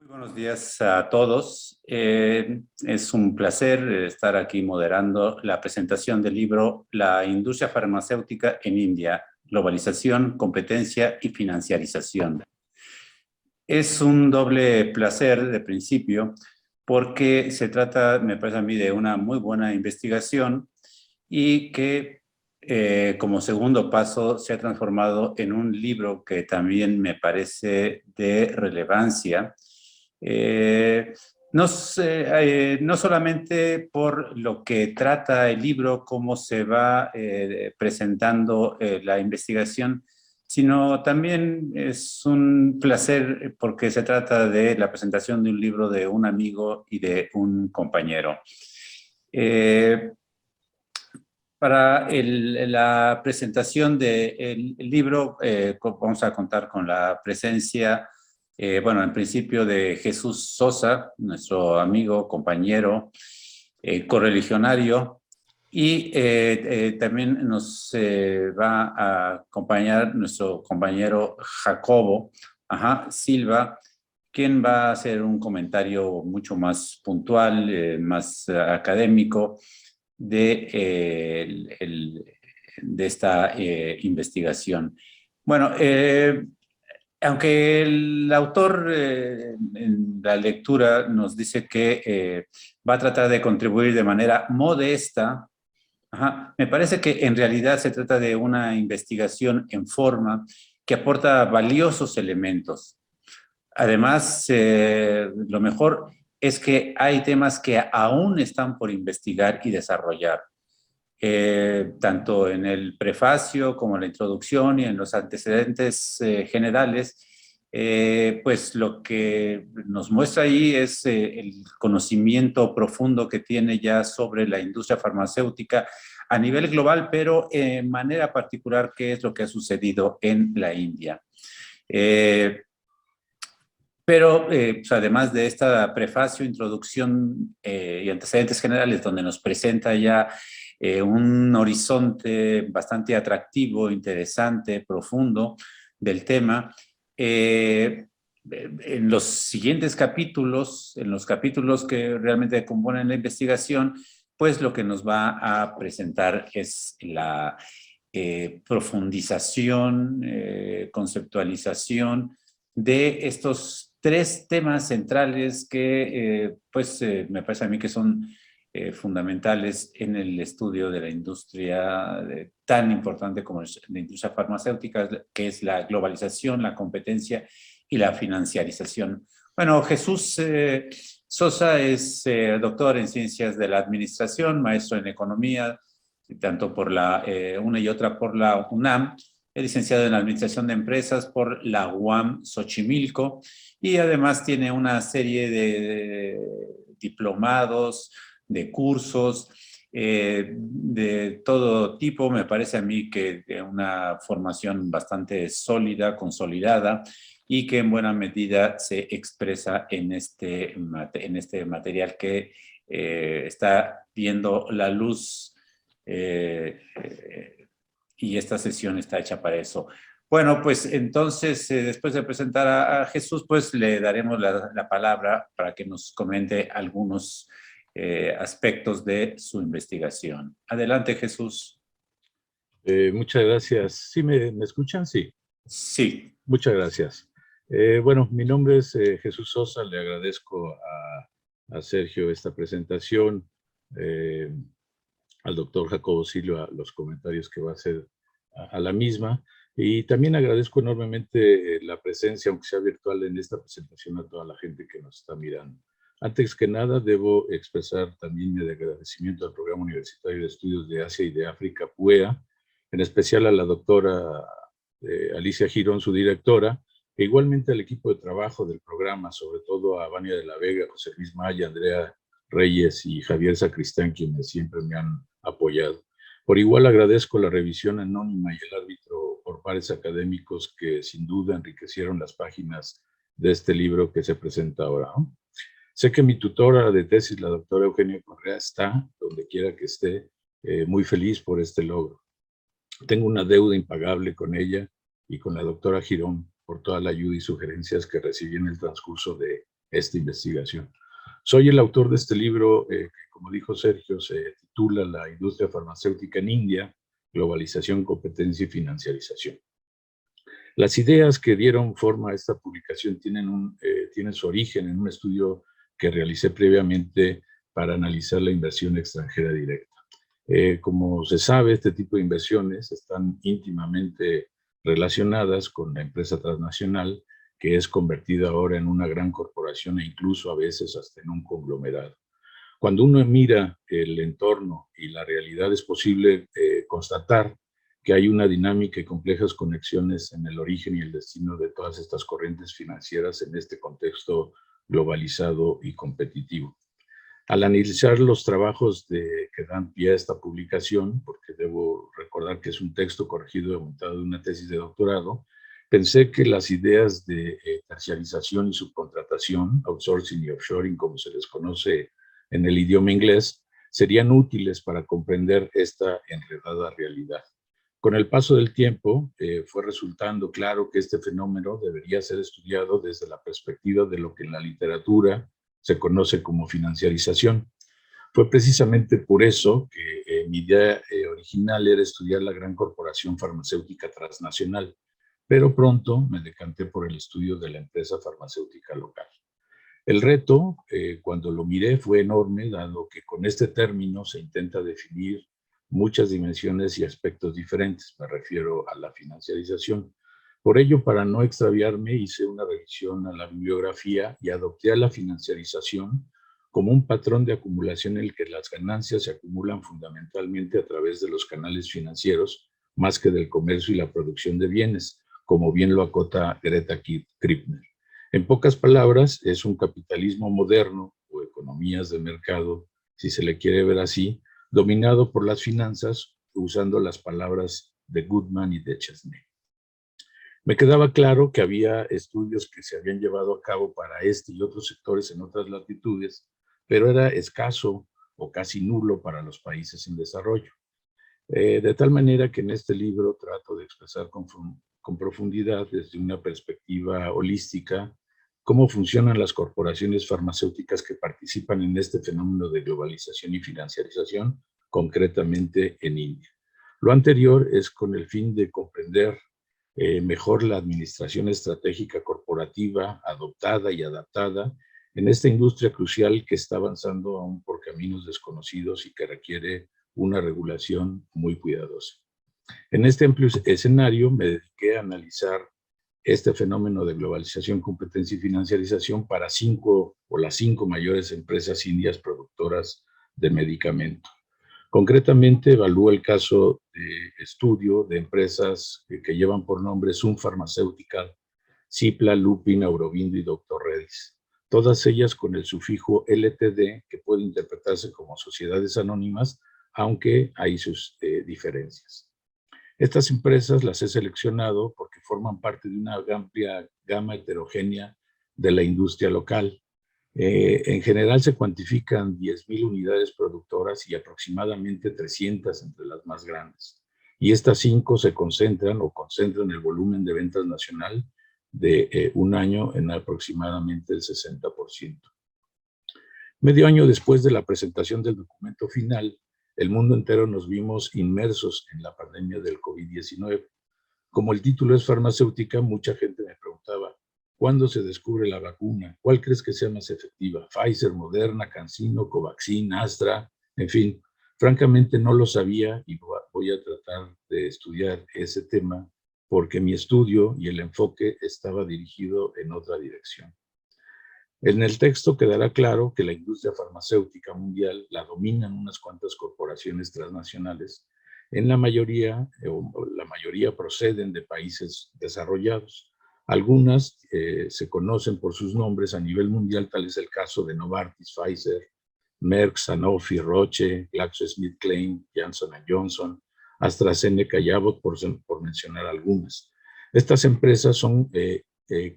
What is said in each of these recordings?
Buenos días a todos. Es un placer estar aquí moderando la presentación del libro La industria farmacéutica en India, globalización, competencia y financiarización. Es un doble placer de principio porque se trata, me parece a mí, de una muy buena investigación y que como segundo paso se ha transformado en un libro que también me parece de relevancia. Eh, no solamente por lo que trata el libro, cómo se va presentando la investigación, sino también es un placer porque se trata de la presentación de un libro de un amigo y de un compañero. Eh, para la presentación del libro vamos a contar con la presencia, bueno, en principio de Jesús Sosa, nuestro amigo, compañero, correligionario, y también nos va a acompañar nuestro compañero Jacobo Silva, quien va a hacer un comentario mucho más puntual, más académico de esta investigación. Bueno, aunque el autor en la lectura nos dice que va a tratar de contribuir de manera modesta, me parece que en realidad se trata de una investigación en forma que aporta valiosos elementos. Además, lo mejor es que hay temas que aún están por investigar y desarrollar. Tanto en el prefacio como en la introducción y en los antecedentes generales, pues lo que nos muestra ahí es el conocimiento profundo que tiene ya sobre la industria farmacéutica a nivel global, pero en manera particular qué es lo que ha sucedido en la India. Pero pues además de esta prefacio, introducción y antecedentes generales, donde nos presenta ya un horizonte bastante atractivo, interesante, profundo del tema, en los siguientes capítulos, en los capítulos que realmente componen la investigación, pues lo que nos va a presentar es la profundización, conceptualización de estos tres temas centrales que me parece a mí que son fundamentales en el estudio de la industria tan importante como la industria farmacéutica, que es la globalización, la competencia y la financiarización. Bueno, Jesús Sosa es doctor en ciencias de la administración, maestro en economía, tanto por la una y otra por la UNAM. Es licenciado en Administración de Empresas por la UAM Xochimilco y además tiene una serie de diplomados, de cursos, de todo tipo. Me parece a mí que de una formación bastante sólida, consolidada y que en buena medida se expresa en este material que está viendo la luz y esta sesión está hecha para eso. Bueno, pues entonces, después de presentar a Jesús, pues le daremos la palabra para que nos comente algunos aspectos de su investigación. Adelante, Jesús. Muchas gracias. ¿Sí me escuchan? Sí. Sí. Muchas gracias. Bueno, mi nombre es Jesús Sosa. Le agradezco a Sergio esta presentación, al doctor Jacobo Silva los comentarios que va a hacer a la misma. Y también agradezco enormemente la presencia, aunque sea virtual, en esta presentación a toda la gente que nos está mirando. Antes que nada, debo expresar también mi agradecimiento al Programa Universitario de Estudios de Asia y de África, PUEA, en especial a la doctora Alicia Girón, su directora, e igualmente al equipo de trabajo del programa, sobre todo a Vania de la Vega, José Luis Maya, Andrea Reyes y Javier Sacristán, quienes siempre me han apoyado. Por igual agradezco la revisión anónima y el árbitro por pares académicos que sin duda enriquecieron las páginas de este libro que se presenta ahora, ¿no? Sé que mi tutora de tesis, la doctora Eugenia Correa, está, donde quiera que esté, muy feliz por este logro. Tengo una deuda impagable con ella y con la doctora Girón por toda la ayuda y sugerencias que recibí en el transcurso de esta investigación. Soy el autor de este libro que, como dijo Sergio, se titula La industria farmacéutica en India, globalización, competencia y financiarización. Las ideas que dieron forma a esta publicación tienen su origen en un estudio que realicé previamente para analizar la inversión extranjera directa. Como se sabe, este tipo de inversiones están íntimamente relacionadas con la empresa transnacional que es convertida ahora en una gran corporación e incluso a veces hasta en un conglomerado. Cuando uno mira el entorno y la realidad, es posible constatar que hay una dinámica y complejas conexiones en el origen y el destino de todas estas corrientes financieras en este contexto globalizado y competitivo. Al analizar los trabajos que dan pie a esta publicación, porque debo recordar que es un texto corregido y aumentado de una tesis de doctorado, pensé que las ideas de terciarización y subcontratación, outsourcing y offshoring, como se les conoce en el idioma inglés, serían útiles para comprender esta enredada realidad. Con el paso del tiempo, fue resultando claro que este fenómeno debería ser estudiado desde la perspectiva de lo que en la literatura se conoce como financiarización. Fue precisamente por eso que mi idea original era estudiar la gran corporación farmacéutica transnacional, pero pronto me decanté por el estudio de la empresa farmacéutica local. El reto, cuando lo miré, fue enorme, dado que con este término se intenta definir muchas dimensiones y aspectos diferentes. Me refiero a la financiarización. Por ello, para no extraviarme, hice una revisión a la bibliografía y adopté a la financiarización como un patrón de acumulación en el que las ganancias se acumulan fundamentalmente a través de los canales financieros, más que del comercio y la producción de bienes, como bien lo acota Greta Krippner. En pocas palabras, es un capitalismo moderno o economías de mercado, si se le quiere ver así, dominado por las finanzas, usando las palabras de Goodman y de Chesney. Me quedaba claro que había estudios que se habían llevado a cabo para este y otros sectores en otras latitudes, pero era escaso o casi nulo para los países en desarrollo. De tal manera que en este libro trato de expresar con profundidad, desde una perspectiva holística, cómo funcionan las corporaciones farmacéuticas que participan en este fenómeno de globalización y financiarización, concretamente en India. Lo anterior es con el fin de comprender mejor la administración estratégica corporativa adoptada y adaptada en esta industria crucial que está avanzando aún por caminos desconocidos y que requiere una regulación muy cuidadosa. En este amplio escenario me dediqué a analizar este fenómeno de globalización, competencia y financiarización para las cinco mayores empresas indias productoras de medicamentos. Concretamente, evalúo el caso de estudio de empresas que llevan por nombre Sun Pharmaceutical, Cipla, Lupin, Aurobindo y Dr. Reddy's. Todas ellas con el sufijo LTD, que puede interpretarse como sociedades anónimas, aunque hay sus diferencias. Estas empresas las he seleccionado porque forman parte de una amplia gama heterogénea de la industria local. En general se cuantifican 10,000 unidades productoras y aproximadamente 300 entre las más grandes. Y estas 5 se concentran el volumen de ventas nacional de un año en aproximadamente el 60%. Medio año después de la presentación del documento final, el mundo entero nos vimos inmersos en la pandemia del COVID-19. Como el título es farmacéutica, mucha gente me preguntaba, ¿cuándo se descubre la vacuna? ¿Cuál crees que sea más efectiva? ¿Pfizer, Moderna, CanSino, Covaxin, Astra? En fin, francamente no lo sabía y voy a tratar de estudiar ese tema porque mi estudio y el enfoque estaba dirigido en otra dirección. En el texto quedará claro que la industria farmacéutica mundial la dominan unas cuantas corporaciones transnacionales. La mayoría proceden de países desarrollados. Algunas se conocen por sus nombres a nivel mundial, tal es el caso de Novartis, Pfizer, Merck, Sanofi, Roche, GlaxoSmithKline, Johnson & Johnson, AstraZeneca y Abbott, por mencionar algunas. Estas empresas son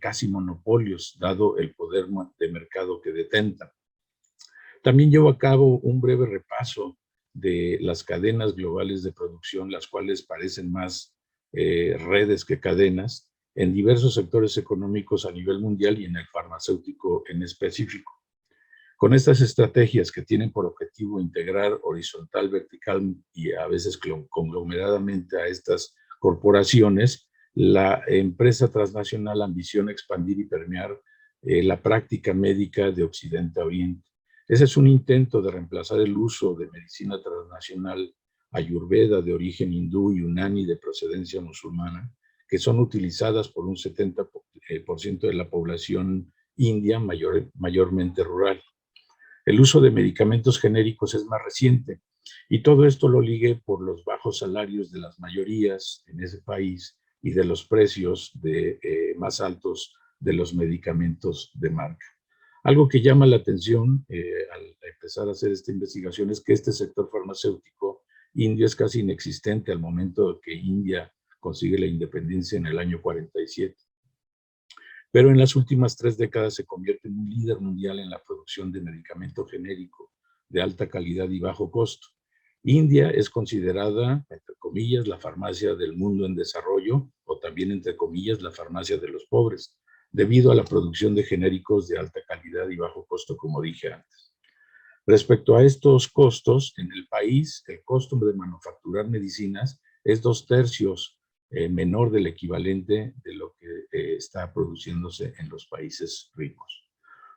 casi monopolios, dado el poder de mercado que detentan. También llevo a cabo un breve repaso de las cadenas globales de producción, las cuales parecen más redes que cadenas, en diversos sectores económicos a nivel mundial y en el farmacéutico en específico. Con estas estrategias que tienen por objetivo integrar horizontal, vertical y a veces conglomeradamente a estas corporaciones, la empresa transnacional ambiciona expandir y permear la práctica médica de Occidente a Oriente. Ese es un intento de reemplazar el uso de medicina transnacional ayurveda de origen hindú y unani de procedencia musulmana, que son utilizadas por un 70% de la población india, mayormente rural. El uso de medicamentos genéricos es más reciente y todo esto lo ligue por los bajos salarios de las mayorías en ese país y de los precios más altos de los medicamentos de marca. Algo que llama la atención al empezar a hacer esta investigación es que este sector farmacéutico indio es casi inexistente al momento de que India consigue la independencia en el año 47. Pero en las últimas 3 décadas se convierte en un líder mundial en la producción de medicamento genérico de alta calidad y bajo costo. India es considerada, entre comillas, la farmacia del mundo en desarrollo, o también, entre comillas, la farmacia de los pobres, debido a la producción de genéricos de alta calidad y bajo costo, como dije antes. Respecto a estos costos, en el país, el costo de manufacturar medicinas es 2/3 menor del equivalente de lo que está produciéndose en los países ricos.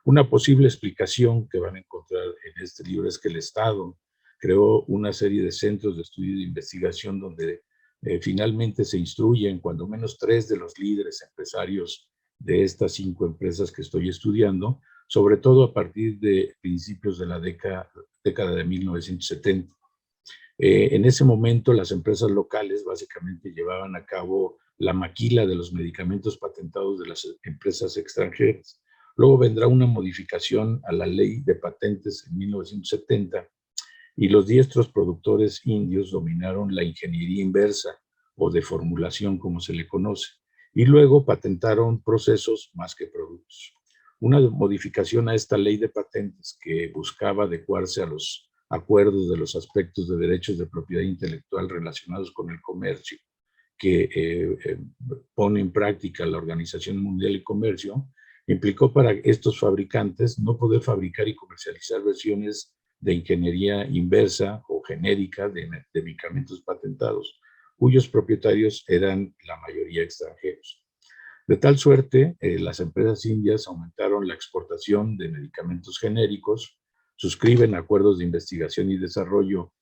Una posible explicación que van a encontrar en este libro es que el Estado creó una serie de centros de estudio y de investigación donde finalmente se instruyen cuando menos 3 de los líderes empresarios de estas 5 empresas que estoy estudiando, sobre todo a partir de principios de la década de 1970. En ese momento las empresas locales básicamente llevaban a cabo la maquila de los medicamentos patentados de las empresas extranjeras. Luego vendrá una modificación a la ley de patentes en 1970 y los diestros productores indios dominaron la ingeniería inversa o de formulación como se le conoce y luego patentaron procesos más que productos. Una modificación a esta ley de patentes que buscaba adecuarse a los acuerdos de los aspectos de derechos de propiedad intelectual relacionados con el comercio que pone en práctica la Organización Mundial del Comercio, implicó para estos fabricantes no poder fabricar y comercializar versiones de ingeniería inversa o genérica de medicamentos patentados, cuyos propietarios eran la mayoría extranjeros. De tal suerte, las empresas indias aumentaron la exportación de medicamentos genéricos, suscriben acuerdos de investigación y desarrollo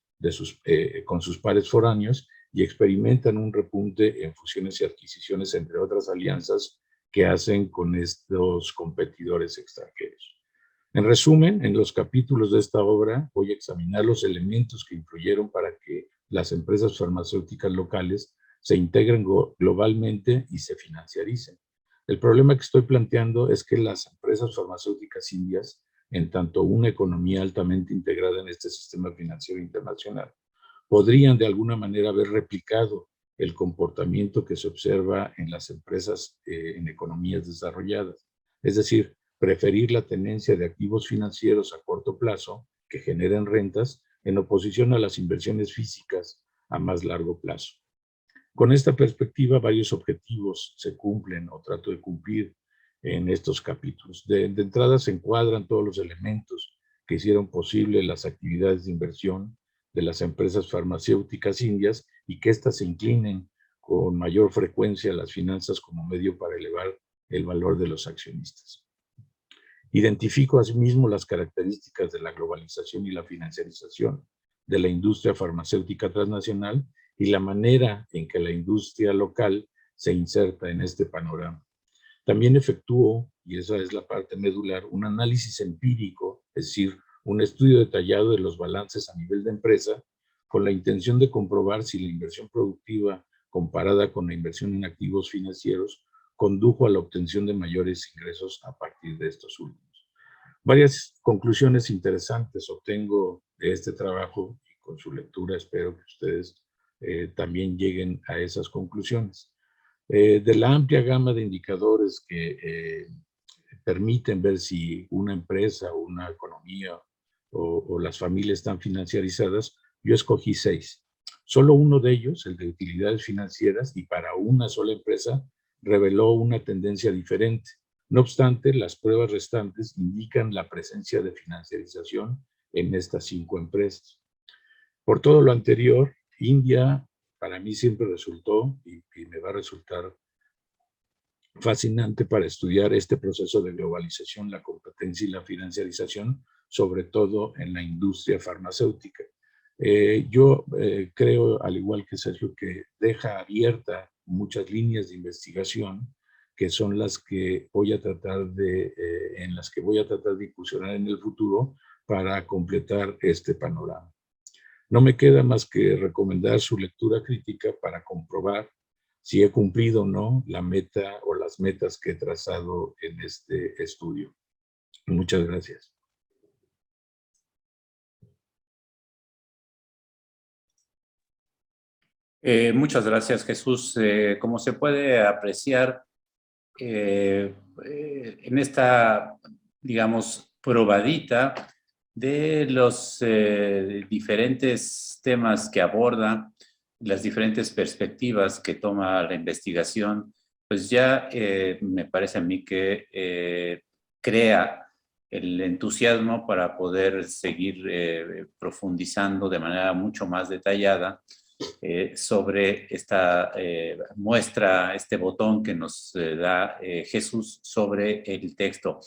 con sus pares foráneos y experimentan un repunte en fusiones y adquisiciones, entre otras alianzas que hacen con estos competidores extranjeros. En resumen, en los capítulos de esta obra voy a examinar los elementos que influyeron para que las empresas farmacéuticas locales se integren globalmente y se financiaricen. El problema que estoy planteando es que las empresas farmacéuticas indias, en tanto una economía altamente integrada en este sistema financiero internacional, podrían de alguna manera haber replicado el comportamiento que se observa en las empresas en economías desarrolladas. Es decir, preferir la tenencia de activos financieros a corto plazo que generen rentas en oposición a las inversiones físicas a más largo plazo. Con esta perspectiva, varios objetivos se cumplen o trato de cumplir en estos capítulos. De entrada se encuadran todos los elementos que hicieron posible las actividades de inversión de las empresas farmacéuticas indias y que éstas se inclinen con mayor frecuencia a las finanzas como medio para elevar el valor de los accionistas. Identifico asimismo las características de la globalización y la financiarización de la industria farmacéutica transnacional y la manera en que la industria local se inserta en este panorama. También efectúo, y esa es la parte medular, un análisis empírico, es decir, un estudio detallado de los balances a nivel de empresa con la intención de comprobar si la inversión productiva comparada con la inversión en activos financieros condujo a la obtención de mayores ingresos a partir de estos últimos. Varias conclusiones interesantes obtengo de este trabajo y con su lectura espero que ustedes también lleguen a esas conclusiones. De la amplia gama de indicadores que permiten ver si una empresa o una economía o las familias están financiarizadas, yo escogí 6. Solo uno de ellos, el de utilidades financieras, y para una sola empresa, reveló una tendencia diferente. No obstante, las pruebas restantes indican la presencia de financiarización en estas 5 empresas. Por todo lo anterior, India para mí siempre resultó y me va a resultar fascinante para estudiar este proceso de globalización, la competencia y la financiarización, sobre todo en la industria farmacéutica. Yo creo, al igual que Sergio, que deja abierta muchas líneas de investigación que son las que voy a tratar en las que voy a tratar de incursionar en el futuro para completar este panorama. No me queda más que recomendar su lectura crítica para comprobar si he cumplido o no la meta o las metas que he trazado en este estudio. Muchas gracias. Muchas gracias, Jesús. Como se puede apreciar, en esta, digamos, probadita de los diferentes temas que aborda, las diferentes perspectivas que toma la investigación, pues ya me parece a mí que crea el entusiasmo para poder seguir profundizando de manera mucho más detallada sobre esta muestra, este botón que nos da Jesús sobre el texto.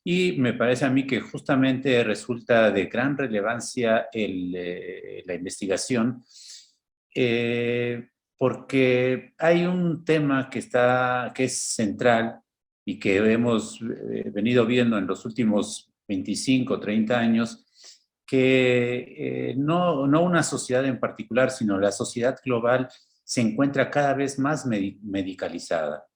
Y me parece a mí que justamente resulta de gran relevancia la investigación, porque hay un tema que es central y que hemos venido viendo en los últimos 25, 30 años, que no una sociedad en particular, sino la sociedad global se encuentra cada vez más medicalizada.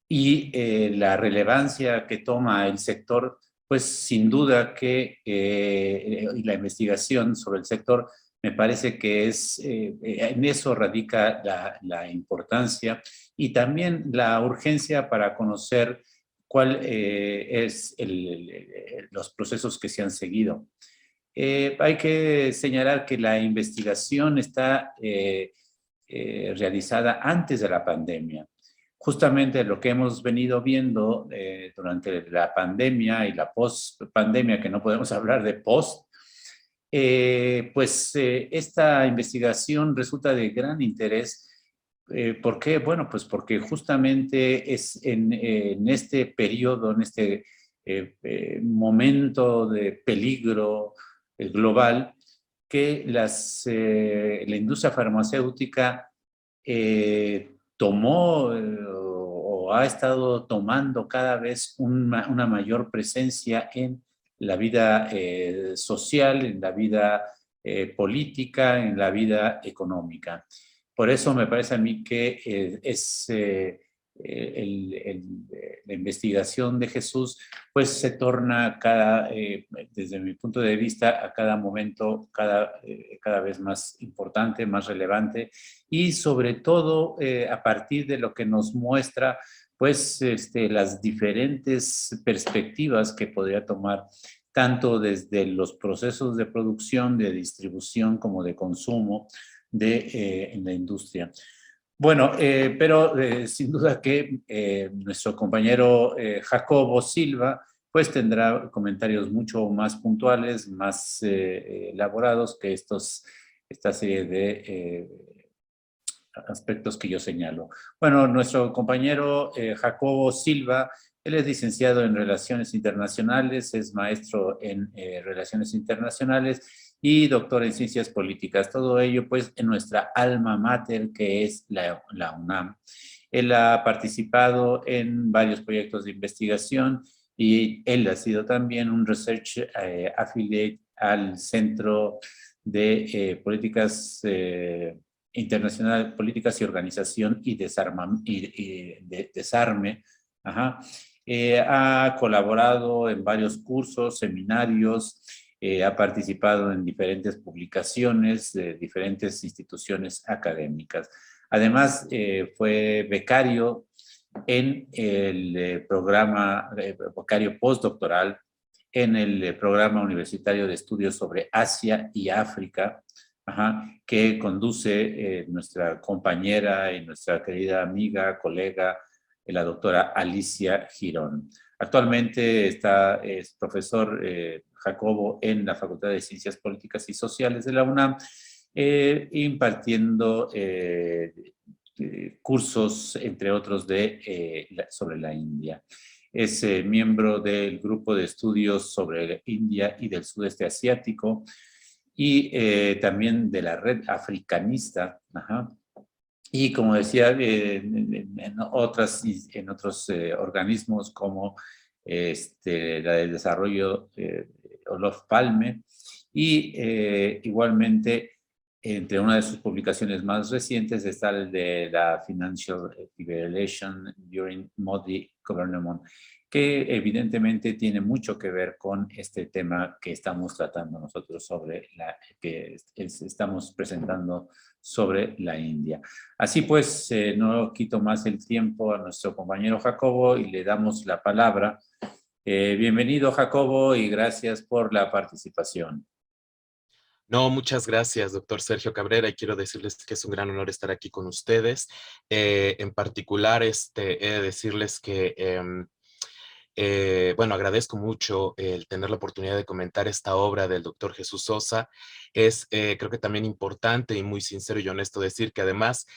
Y la relevancia que toma el sector, pues sin duda que y la investigación sobre el sector, me parece que en eso radica la importancia y también la urgencia para conocer cuál es los procesos que se han seguido. Hay que señalar que la investigación está realizada antes de la pandemia. Justamente lo que hemos venido viendo durante la pandemia y la post-pandemia, que no podemos hablar de post, pues esta investigación resulta de gran interés. ¿Por qué? Bueno, pues porque justamente es en este periodo, en este momento de peligro global, que la industria farmacéutica tomó o ha estado tomando cada vez una mayor presencia en la vida social, en la vida política, en la vida económica. Por eso me parece a mí que la investigación de Jesús pues se torna desde mi punto de vista, a cada momento cada vez más importante, más relevante y sobre todo a partir de lo que nos muestra pues las diferentes perspectivas que podría tomar tanto desde los procesos de producción, de distribución como de consumo en la industria. Bueno, pero sin duda que nuestro compañero Jacobo Silva pues tendrá comentarios mucho más puntuales, más elaborados que esta serie de aspectos que yo señalo. Bueno, nuestro compañero Jacobo Silva, él es licenciado en Relaciones Internacionales, es maestro en Relaciones Internacionales y doctor en Ciencias Políticas. Todo ello, pues, en nuestra alma mater, que es la UNAM. Él ha participado en varios proyectos de investigación y él ha sido también un research affiliate al Centro de Políticas Internacional, Políticas y Organización y Desarme. Ajá. Ha colaborado en varios cursos, seminarios, ha participado en diferentes publicaciones de diferentes instituciones académicas. Además, fue becario en el programa, becario postdoctoral en el programa universitario de estudios sobre Asia y África, que conduce nuestra compañera y nuestra querida amiga, colega la doctora Alicia Girón. Actualmente es profesor Jacobo en la Facultad de Ciencias Políticas y Sociales de la UNAM, impartiendo cursos, entre otros, sobre la India. Es miembro del grupo de estudios sobre India y del sudeste asiático y también de la red africanista. Ajá. Y como decía, en otros organismos como la del desarrollo Olof Palme, y igualmente entre una de sus publicaciones más recientes está el de la Financial Devaluation During Modi Government, que evidentemente tiene mucho que ver con este tema que estamos tratando nosotros estamos presentando sobre la India. Así pues, no quito más el tiempo a nuestro compañero Jacobo y le damos la palabra. Bienvenido, Jacobo, y gracias por la participación. No, muchas gracias, doctor Sergio Cabrera, y quiero decirles que es un gran honor estar aquí con ustedes. En particular, he de decirles que bueno, agradezco mucho el tener la oportunidad de comentar esta obra del doctor Jesús Sosa. Es, creo que también importante y muy sincero y honesto decir que además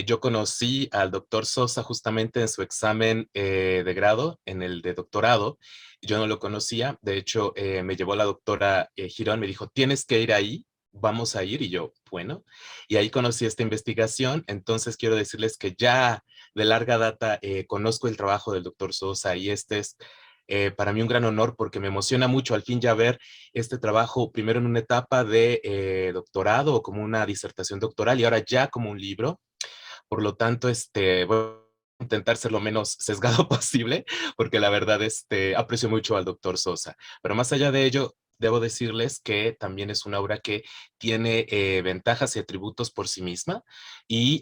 yo conocí al doctor Sosa justamente en su examen de grado, en el de doctorado. Yo no lo conocía, de hecho me llevó la doctora Girón, me dijo, tienes que ir ahí, vamos a ir, y yo, bueno, y ahí conocí esta investigación. Entonces quiero decirles que ya de larga data conozco el trabajo del doctor Sosa, y este es para mí un gran honor porque me emociona mucho al fin ya ver este trabajo primero en una etapa de doctorado o como una disertación doctoral y ahora ya como un libro. Por lo tanto, voy a intentar ser lo menos sesgado posible, porque la verdad, aprecio mucho al doctor Sosa. Pero más allá de ello, debo decirles que también es una obra que tiene ventajas y atributos por sí misma, y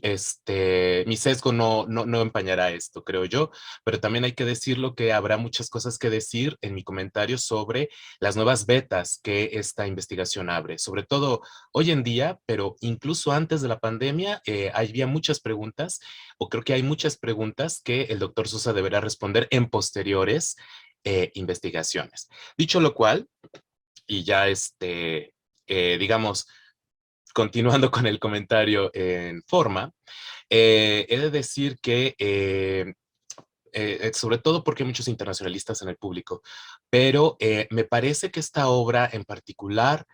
mi sesgo no empañará esto, creo yo, pero también hay que decirlo que habrá muchas cosas que decir en mi comentario sobre las nuevas vetas que esta investigación abre, sobre todo hoy en día, pero incluso antes de la pandemia, había muchas preguntas, o creo que hay muchas preguntas que el doctor Sosa deberá responder en posteriores investigaciones. Dicho lo cual, y ya digamos, continuando con el comentario en forma, he de decir que sobre todo porque hay muchos internacionalistas en el público, pero me parece que esta obra en particular,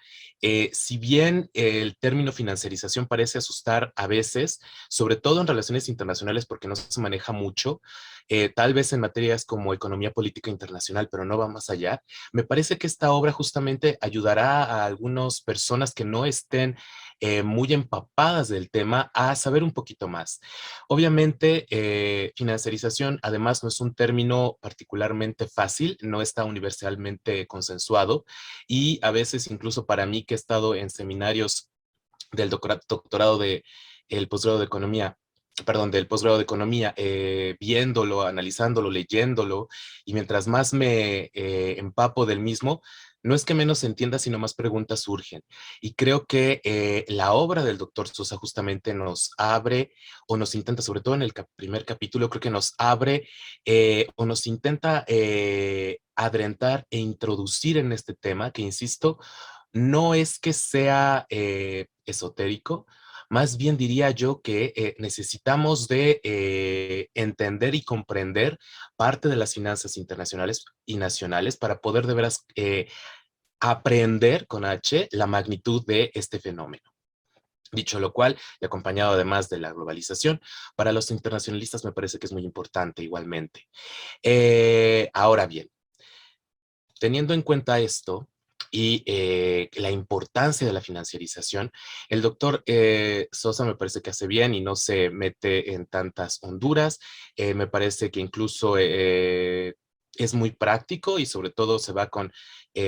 si bien el término financiarización parece asustar a veces, sobre todo en relaciones internacionales porque no se maneja mucho, tal vez en materias como economía política internacional, pero no va más allá, me parece que esta obra justamente ayudará a algunas personas que no estén muy empapadas del tema a saber un poquito más. Obviamente, financiarización, además, no es un término particularmente fácil, no está universalmente consensuado, y a veces, incluso para mí, que he estado en seminarios del doctorado de el posgrado de economía, perdón, del posgrado de economía, viéndolo, analizándolo, leyéndolo, y mientras más me empapo del mismo, no es que menos se entienda, sino más preguntas surgen. Y creo que la obra del doctor Sosa justamente nos abre, o nos intenta, sobre todo en el primer capítulo, creo que nos abre o nos intenta adentrar e introducir en este tema, que insisto, no es que sea esotérico, más bien diría yo que necesitamos de entender y comprender parte de las finanzas internacionales y nacionales para poder de veras aprender con H la magnitud de este fenómeno. Dicho lo cual, y acompañado además de la globalización, para los internacionalistas me parece que es muy importante igualmente. Ahora bien, teniendo en cuenta esto y la importancia de la financiarización, el doctor Sosa me parece que hace bien y no se mete en tantas honduras. Me parece que incluso es muy práctico y sobre todo se va con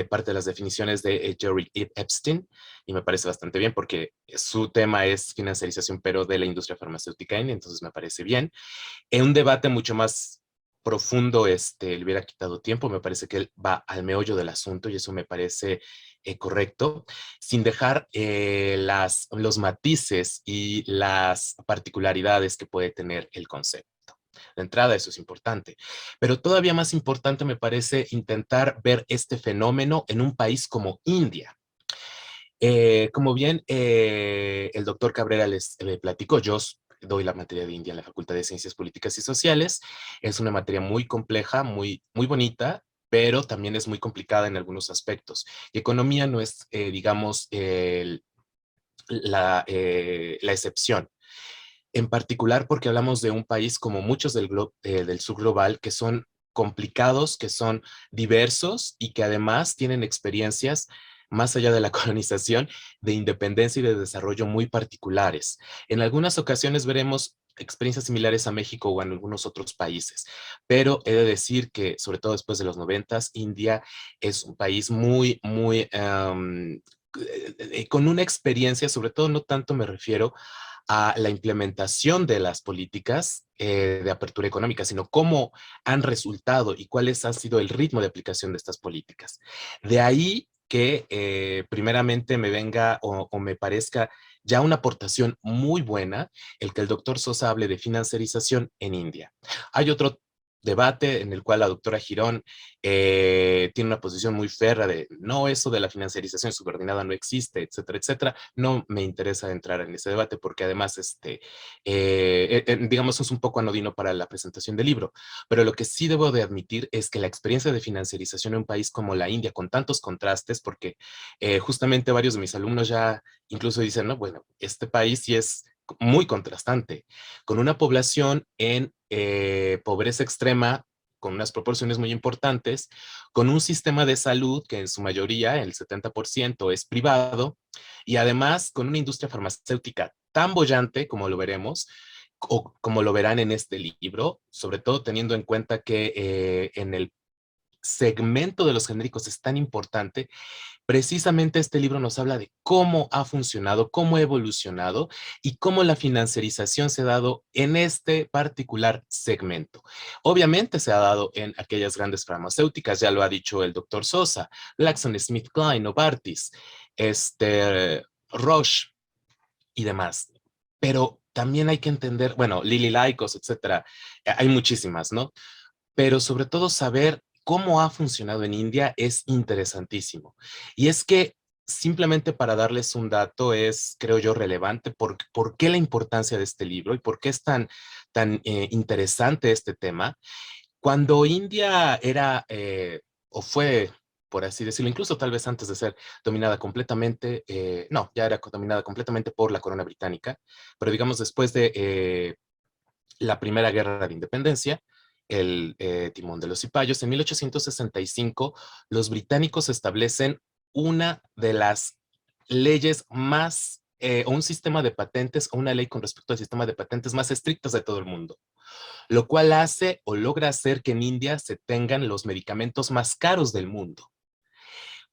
parte de las definiciones de Jerry Epstein, y me parece bastante bien porque su tema es financiarización, pero de la industria farmacéutica, entonces me parece bien. En un debate mucho más profundo, le hubiera quitado tiempo. Me parece que él va al meollo del asunto y eso me parece correcto, sin dejar los matices y las particularidades que puede tener el concepto. De entrada, eso es importante. Pero todavía más importante me parece intentar ver este fenómeno en un país como India. Como bien el doctor Cabrera le platicó, yo doy la materia de India en la Facultad de Ciencias Políticas y Sociales. Es una materia muy compleja, muy bonita, pero también es muy complicada en algunos aspectos. Y economía no es, digamos, la excepción. En particular porque hablamos de un país como muchos del sur global que son complicados, que son diversos y que además tienen experiencias más allá de la colonización, de independencia y de desarrollo muy particulares. En algunas ocasiones veremos experiencias similares a México o en algunos otros países, pero he de decir que, sobre todo después de los 90, India es un país con una experiencia, sobre todo no tanto me refiero a la implementación de las políticas de apertura económica, sino cómo han resultado y cuál ha sido el ritmo de aplicación de estas políticas. De ahí que primeramente me venga o me parezca ya una aportación muy buena el que el doctor Sosa hable de financiarización en India. Hay otro debate en el cual la doctora Girón tiene una posición muy férrea de no, eso de la financiarización subordinada no existe, etcétera, etcétera. No me interesa entrar en ese debate porque además, digamos, es un poco anodino para la presentación del libro. Pero lo que sí debo de admitir es que la experiencia de financiarización en un país como la India, con tantos contrastes, porque justamente varios de mis alumnos ya incluso dicen, no, bueno, este país sí es muy contrastante, con una población en pobreza extrema, con unas proporciones muy importantes, con un sistema de salud que en su mayoría, el 70%, es privado, y además con una industria farmacéutica tan bollante, como lo veremos, o como lo verán en este libro, sobre todo teniendo en cuenta que en el segmento de los genéricos es tan importante. Precisamente este libro nos habla de cómo ha funcionado, cómo ha evolucionado y cómo la financiarización se ha dado en este particular segmento. Obviamente se ha dado en aquellas grandes farmacéuticas, ya lo ha dicho el doctor Sosa, GlaxoSmithKline, Novartis, Roche y demás. Pero también hay que entender, bueno, Lilly Lykos, etcétera, hay muchísimas, ¿no? Pero sobre todo saber cómo ha funcionado en India es interesantísimo. Y es que simplemente para darles un dato es, creo yo, relevante por qué la importancia de este libro y por qué es tan interesante este tema. Cuando India era o fue, por así decirlo, incluso tal vez antes de ser dominada completamente, no, ya era dominada completamente por la corona británica, pero digamos después de la Primera Guerra de Independencia, el timón de los cipayos. En 1865, los británicos establecen una de las leyes más, o un sistema de patentes, o una ley con respecto al sistema de patentes más estrictas de todo el mundo, lo cual hace o logra hacer que en India se tengan los medicamentos más caros del mundo.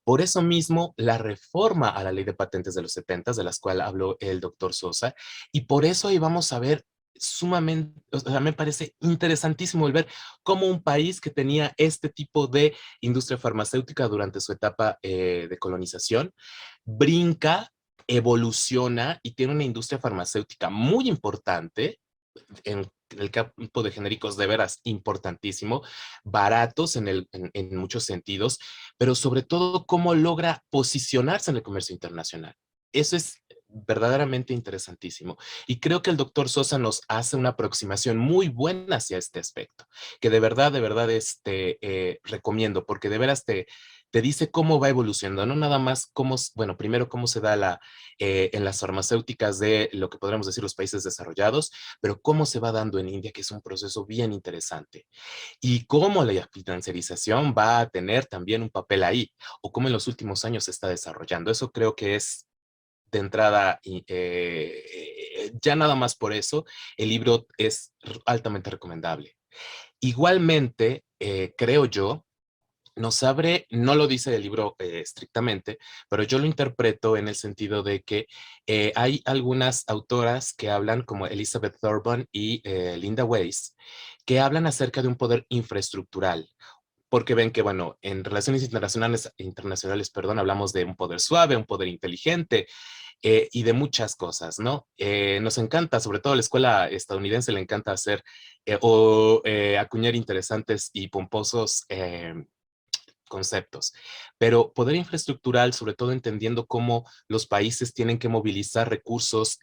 Por eso mismo, la reforma a la ley de patentes de los 70, de las cuales habló el doctor Sosa, y por eso ahí vamos a ver sumamente, o sea, me parece interesantísimo el ver cómo un país que tenía este tipo de industria farmacéutica durante su etapa de colonización, brinca, evoluciona y tiene una industria farmacéutica muy importante en el campo de genéricos de veras importantísimo, baratos en muchos sentidos, pero sobre todo cómo logra posicionarse en el comercio internacional. Eso es verdaderamente interesantísimo. Y creo que el doctor Sosa nos hace una aproximación muy buena hacia este aspecto, que de verdad, recomiendo, porque de veras te dice cómo va evolucionando, no nada más cómo, bueno, primero cómo se da en las farmacéuticas de lo que podríamos decir los países desarrollados, pero cómo se va dando en India, que es un proceso bien interesante, y cómo la financiarización va a tener también un papel ahí, o cómo en los últimos años se está desarrollando. Eso creo que es de entrada, ya nada más por eso, el libro es altamente recomendable. Igualmente, creo yo, nos abre, no lo dice el libro estrictamente, pero yo lo interpreto en el sentido de que hay algunas autoras que hablan, como Elizabeth Thorburn y Linda Weiss, que hablan acerca de un poder infraestructural, porque ven que, bueno, en relaciones internacionales, perdón, hablamos de un poder suave, un poder inteligente, y de muchas cosas, ¿no? Nos encanta, sobre todo a la escuela estadounidense le encanta hacer acuñar interesantes y pomposos conceptos, pero poder infraestructural, sobre todo entendiendo cómo los países tienen que movilizar recursos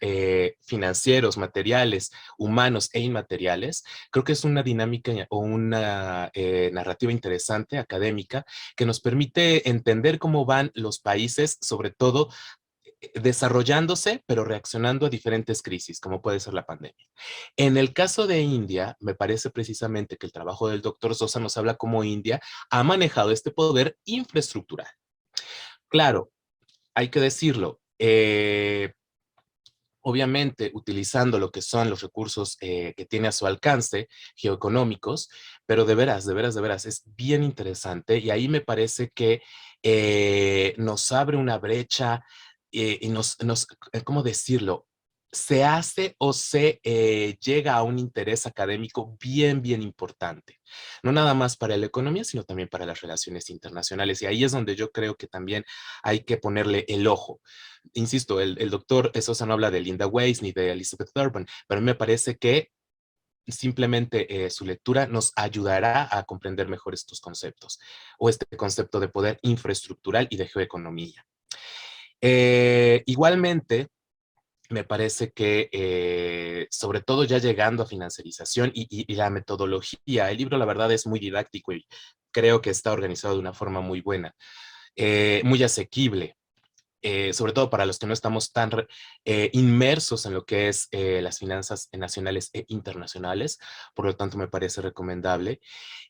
financieros, materiales, humanos e inmateriales, creo que es una dinámica o una narrativa interesante, académica, que nos permite entender cómo van los países, sobre todo desarrollándose, pero reaccionando a diferentes crisis, como puede ser la pandemia. En el caso de India, me parece precisamente que el trabajo del doctor Sosa nos habla cómo India ha manejado este poder infraestructural. Claro, hay que decirlo, obviamente utilizando lo que son los recursos que tiene a su alcance, geoeconómicos, pero de veras, de veras, de veras, es bien interesante y ahí me parece que nos abre una brecha y ¿cómo decirlo? Se hace o se llega a un interés académico bien, bien importante. No nada más para la economía, sino también para las relaciones internacionales. Y ahí es donde yo creo que también hay que ponerle el ojo. Insisto, el doctor Sosa no habla de Linda Weiss ni de Elizabeth Urban, pero a mí me parece que simplemente su lectura nos ayudará a comprender mejor estos conceptos o este concepto de poder infraestructural y de geoeconomía. Igualmente, me parece que, sobre todo ya llegando a financiarización y la metodología, el libro la verdad es muy didáctico y creo que está organizado de una forma muy buena, muy asequible. Sobre todo para los que no estamos tan inmersos en lo que es las finanzas nacionales e internacionales, por lo tanto me parece recomendable,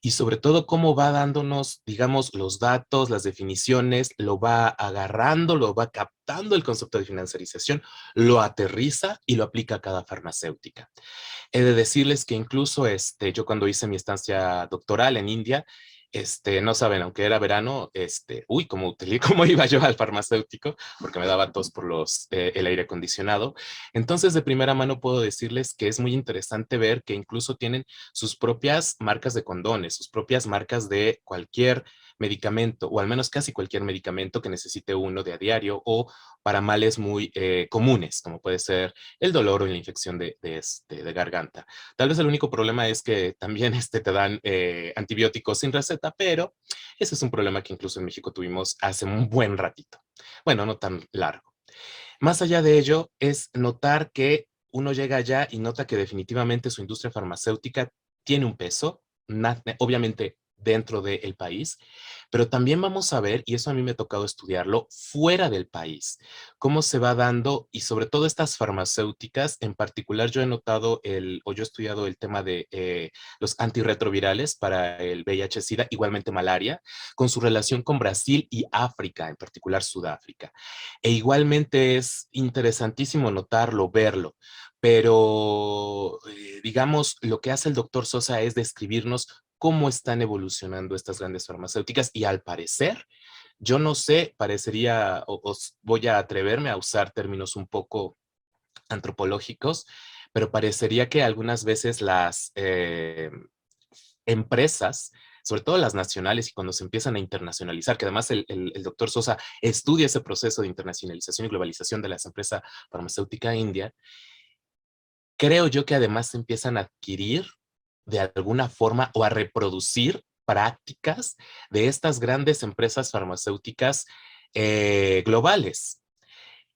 y sobre todo cómo va dándonos, digamos, los datos, las definiciones, lo va agarrando, lo va captando el concepto de financiarización, lo aterriza y lo aplica a cada farmacéutica. He de decirles que incluso yo cuando hice mi estancia doctoral en India, no saben, aunque era verano, uy, cómo iba yo al farmacéutico, porque me daba tos por el aire acondicionado. Entonces, de primera mano puedo decirles que es muy interesante ver que incluso tienen sus propias marcas de condones, sus propias marcas de cualquier medicamento, o al menos casi cualquier medicamento que necesite uno de a diario, o para males muy comunes, como puede ser el dolor o la infección de garganta. Tal vez el único problema es que también te dan antibióticos sin receta, pero ese es un problema que incluso en México tuvimos hace un buen ratito. Bueno, no tan largo. Más allá de ello, es notar que uno llega allá y nota que definitivamente su industria farmacéutica tiene un peso, obviamente dentro del país, pero también vamos a ver, y eso a mí me ha tocado estudiarlo, fuera del país, cómo se va dando, y sobre todo estas farmacéuticas, en particular yo he notado o yo he estudiado el tema de los antirretrovirales para el VIH-Sida, igualmente malaria, con su relación con Brasil y África, en particular Sudáfrica. E igualmente es interesantísimo notarlo, verlo, pero digamos, lo que hace el doctor Sosa es describirnos cómo están evolucionando estas grandes farmacéuticas y al parecer, yo no sé, parecería, voy a atreverme a usar términos un poco antropológicos, pero parecería que algunas veces las empresas, sobre todo las nacionales y cuando se empiezan a internacionalizar, que además el doctor Sosa estudia ese proceso de internacionalización y globalización de las empresas farmacéuticas india, creo yo que además se empiezan a adquirir de alguna forma o a reproducir prácticas de estas grandes empresas farmacéuticas globales.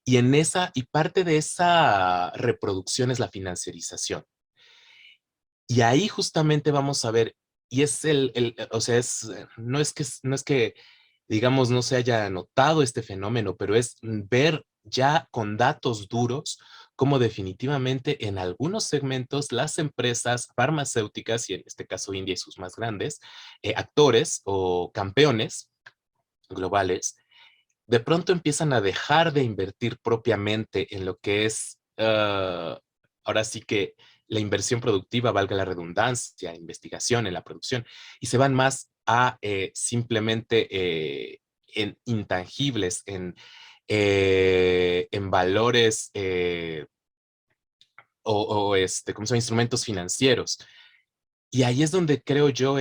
Y parte de esa reproducción es la financiarización. Y ahí justamente vamos a ver, y es o sea, no es que, digamos, no se haya notado este fenómeno, pero es ver ya con datos duros cómo definitivamente en algunos segmentos las empresas farmacéuticas, y en este caso India y sus más grandes, actores o campeones globales, de pronto empiezan a dejar de invertir propiamente en lo que es, ahora sí que la inversión productiva, valga la redundancia, investigación en la producción, y se van más a simplemente en intangibles, en valores ¿cómo son? Instrumentos financieros. Y ahí es donde creo yo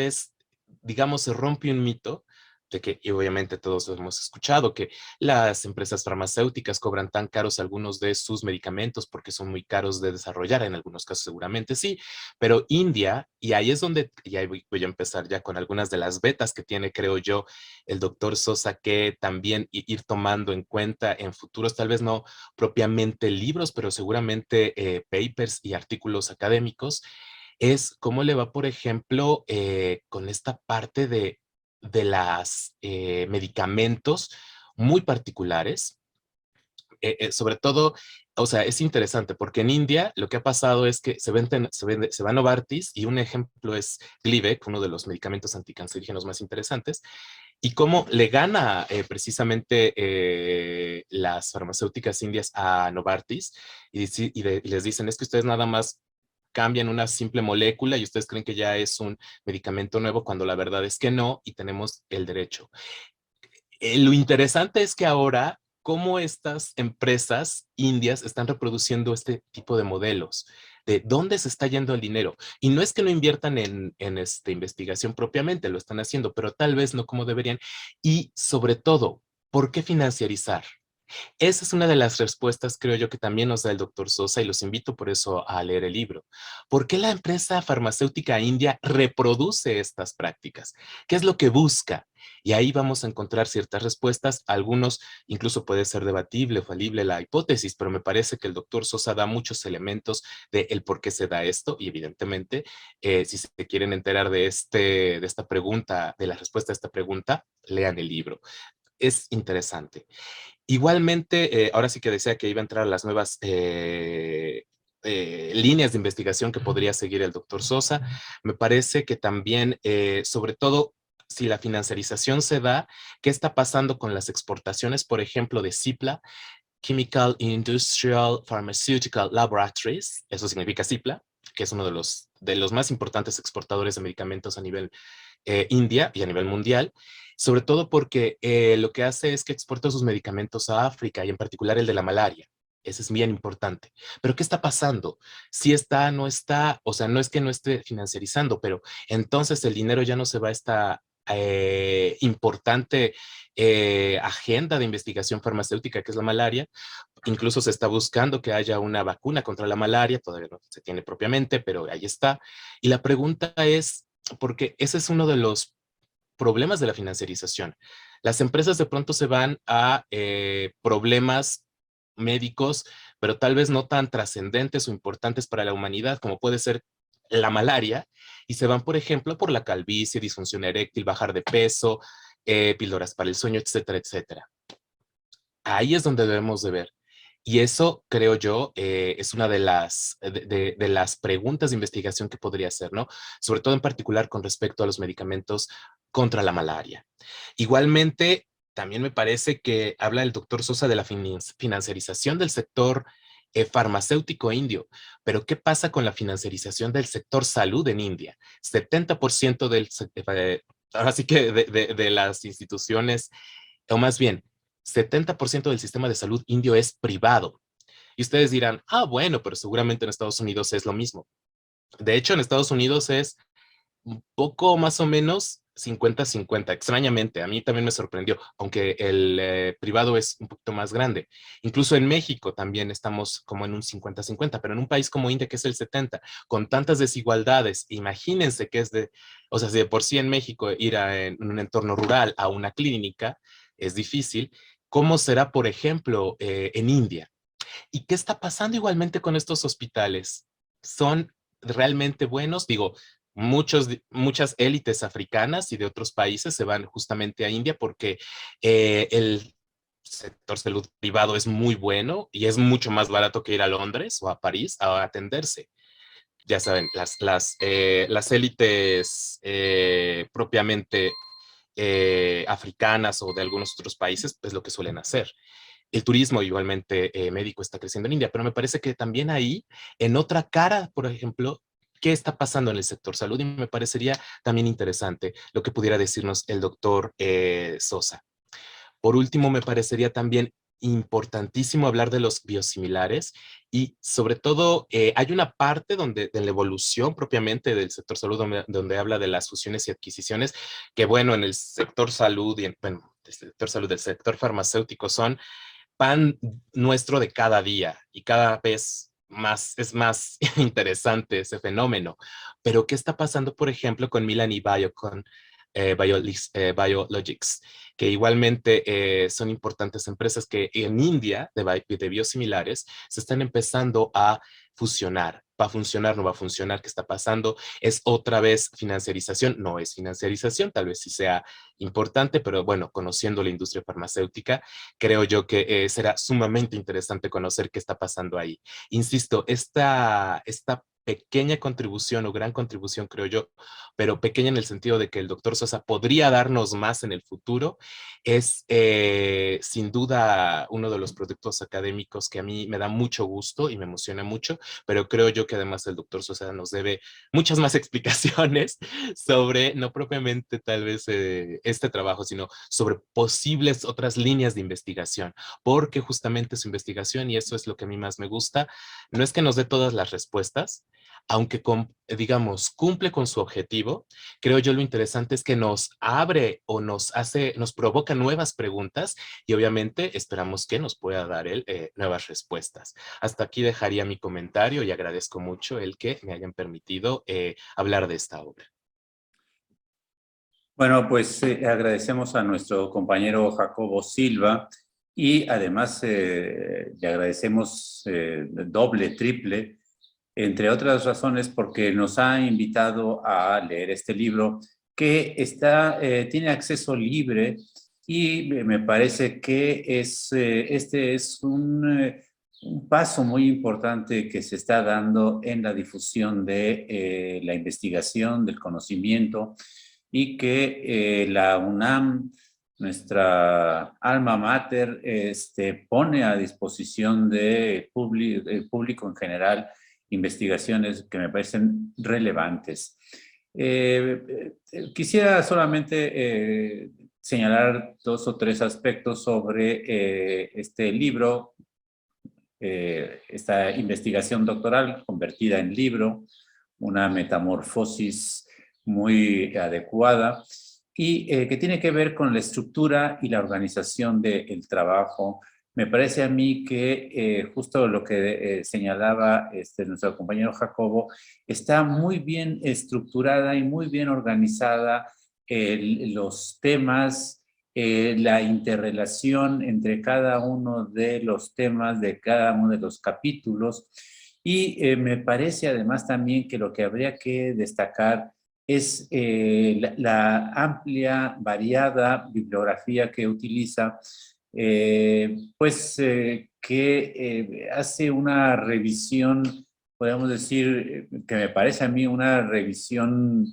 digamos, se rompe un mito, de que, y obviamente todos lo hemos escuchado, que las empresas farmacéuticas cobran tan caros algunos de sus medicamentos porque son muy caros de desarrollar, en algunos casos seguramente sí, pero India, y ahí es donde ya voy a empezar ya con algunas de las betas que tiene, creo yo, el doctor Sosa, que también ir tomando en cuenta en futuros, tal vez no propiamente libros, pero seguramente papers y artículos académicos, es cómo le va, por ejemplo, con esta parte de las medicamentos muy particulares, sobre todo, o sea, es interesante porque en India lo que ha pasado es que se va a Novartis y un ejemplo es Glivec, uno de los medicamentos anticancerígenos más interesantes, y cómo le gana precisamente las farmacéuticas indias a Novartis y les dicen es que ustedes nada más cambian una simple molécula y ustedes creen que ya es un medicamento nuevo cuando la verdad es que no y tenemos el derecho. Lo interesante es que ahora, cómo estas empresas indias están reproduciendo este tipo de modelos, de dónde se está yendo el dinero. Y no es que no inviertan en investigación propiamente, lo están haciendo, pero tal vez no como deberían. Y sobre todo, ¿por qué financiarizar? Esa es una de las respuestas, creo yo, que también nos da el doctor Sosa y los invito por eso a leer el libro. ¿Por qué la empresa farmacéutica india reproduce estas prácticas? ¿Qué es lo que busca? Y ahí vamos a encontrar ciertas respuestas. Algunos incluso puede ser debatible o falible la hipótesis, pero me parece que el doctor Sosa da muchos elementos de el por qué se da esto y evidentemente, si se quieren enterar de esta pregunta, de la respuesta a esta pregunta, lean el libro. Es interesante. Igualmente, ahora sí que decía que iba a entrar a las nuevas líneas de investigación que podría seguir el doctor Sosa. Me parece que también, sobre todo, si la financiarización se da, ¿qué está pasando con las exportaciones, por ejemplo, de CIPLA, Chemical Industrial Pharmaceutical Laboratories? Eso significa CIPLA, que es uno de los más importantes exportadores de medicamentos a nivel India y a nivel mundial, sobre todo porque lo que hace es que exporta sus medicamentos a África y en particular el de la malaria. Ese es bien importante. Pero ¿qué está pasando? Si está, no está, o sea, no es que no esté financiarizando, pero entonces el dinero ya no se va a esta importante agenda de investigación farmacéutica que es la malaria. Incluso se está buscando que haya una vacuna contra la malaria, todavía no se tiene propiamente, pero ahí está. Y la pregunta es, porque ese es uno de los problemas de la financiarización. Las empresas de pronto se van a problemas médicos, pero tal vez no tan trascendentes o importantes para la humanidad, como puede ser la malaria, y se van, por ejemplo, por la calvicie, disfunción eréctil, bajar de peso, píldoras para el sueño, etcétera, etcétera. Ahí es donde debemos de ver. Y eso, creo yo, es una de las preguntas de investigación que podría hacer, ¿no? Sobre todo en particular con respecto a los medicamentos contra la malaria. Igualmente, también me parece que habla el doctor Sosa de la financiarización del sector farmacéutico indio. Pero ¿qué pasa con la financiarización del sector salud en India? 70% ahora sí que de las instituciones, o más bien, 70% del sistema de salud indio es privado. Y ustedes dirán, ah, bueno, pero seguramente en Estados Unidos es lo mismo. De hecho, en Estados Unidos es un poco más o menos 50-50. Extrañamente, a mí también me sorprendió, aunque el privado es un poquito más grande. Incluso en México también estamos como en un 50-50, pero en un país como India, que es el 70, con tantas desigualdades, imagínense que o sea, si de por sí en México ir en un entorno rural a una clínica es difícil, ¿cómo será, por ejemplo, en India? ¿Y qué está pasando igualmente con estos hospitales? ¿Son realmente buenos? Digo, muchas élites africanas y de otros países se van justamente a India porque el sector salud privado es muy bueno y es mucho más barato que ir a Londres o a París a atenderse. Ya saben, las élites propiamente africanas o de algunos otros países, es lo que suelen hacer. El turismo igualmente médico está creciendo en India, pero me parece que también ahí, en otra cara, por ejemplo, ¿qué está pasando en el sector salud? Y me parecería también interesante lo que pudiera decirnos el doctor Sosa. Por último, me parecería también importantísimo hablar de los biosimilares y sobre todo hay una parte donde de la evolución propiamente del sector salud donde habla de las fusiones y adquisiciones, que bueno, en el sector salud y bueno, del sector salud, del sector farmacéutico son pan nuestro de cada día y cada vez más, es más interesante ese fenómeno. Pero, ¿qué está pasando, por ejemplo, con Milan y Biocon, Biologics, que igualmente son importantes empresas que en India, de biosimilares, se están empezando a fusionar? ¿Va a funcionar? ¿No va a funcionar? ¿Qué está pasando? ¿Es otra vez financiarización? No es financiarización, tal vez sí sea importante, pero bueno, conociendo la industria farmacéutica, creo yo que será sumamente interesante conocer qué está pasando ahí. Insisto, esta pequeña contribución o gran contribución, creo yo, pero pequeña en el sentido de que el doctor Sosa podría darnos más en el futuro, es sin duda uno de los productos académicos que a mí me da mucho gusto y me emociona mucho, pero creo yo que además el doctor Sosa nos debe muchas más explicaciones sobre, no propiamente tal vez este trabajo, sino sobre posibles otras líneas de investigación, porque justamente su investigación, y eso es lo que a mí más me gusta, no es que nos dé todas las respuestas, aunque digamos cumple con su objetivo. Creo yo lo interesante es que nos abre o nos provoca nuevas preguntas y obviamente esperamos que nos pueda dar él nuevas respuestas. Hasta aquí dejaría mi comentario y agradezco mucho el que me hayan permitido hablar de esta obra. Bueno, pues agradecemos a nuestro compañero Jacobo Silva y además le agradecemos doble, triple, entre otras razones porque nos ha invitado a leer este libro que tiene acceso libre y me parece que este es un paso muy importante que se está dando en la difusión de la investigación, del conocimiento, y que la UNAM, nuestra alma mater, pone a disposición del público en general investigaciones que me parecen relevantes. Quisiera solamente señalar 2 o 3 aspectos sobre este libro, esta investigación doctoral convertida en libro, una metamorfosis muy adecuada y que tiene que ver con la estructura y la organización del trabajo. Me parece a mí que justo lo que señalaba nuestro compañero Jacobo, está muy bien estructurada y muy bien organizada los temas, la interrelación entre cada uno de los temas de cada uno de los capítulos. Y me parece además también que lo que habría que destacar es la amplia, variada bibliografía que utiliza, que hace una revisión, podemos decir, que me parece a mí una revisión